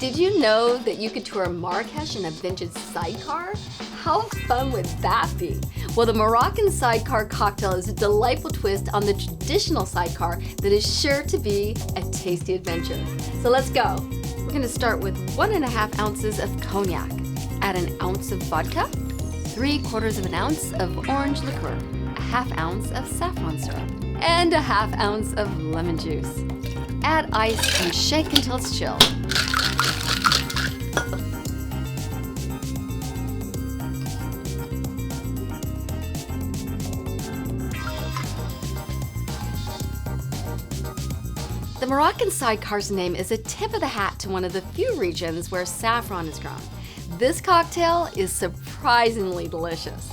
Did you know that you could tour Marrakesh in a vintage sidecar? How fun would that be? Well, the Moroccan sidecar cocktail is a delightful twist on the traditional sidecar that is sure to be a tasty adventure. So let's go. We're going to start with 1.5 ounces of cognac. Add an ounce of vodka, 3/4 of an ounce of orange liqueur, a 1/2 ounce of saffron syrup, and a 1/2 ounce of lemon juice. Add ice and shake until it's chilled. The Moroccan sidecar's name is a tip of the hat to one of the few regions where saffron is grown. This cocktail is surprisingly delicious.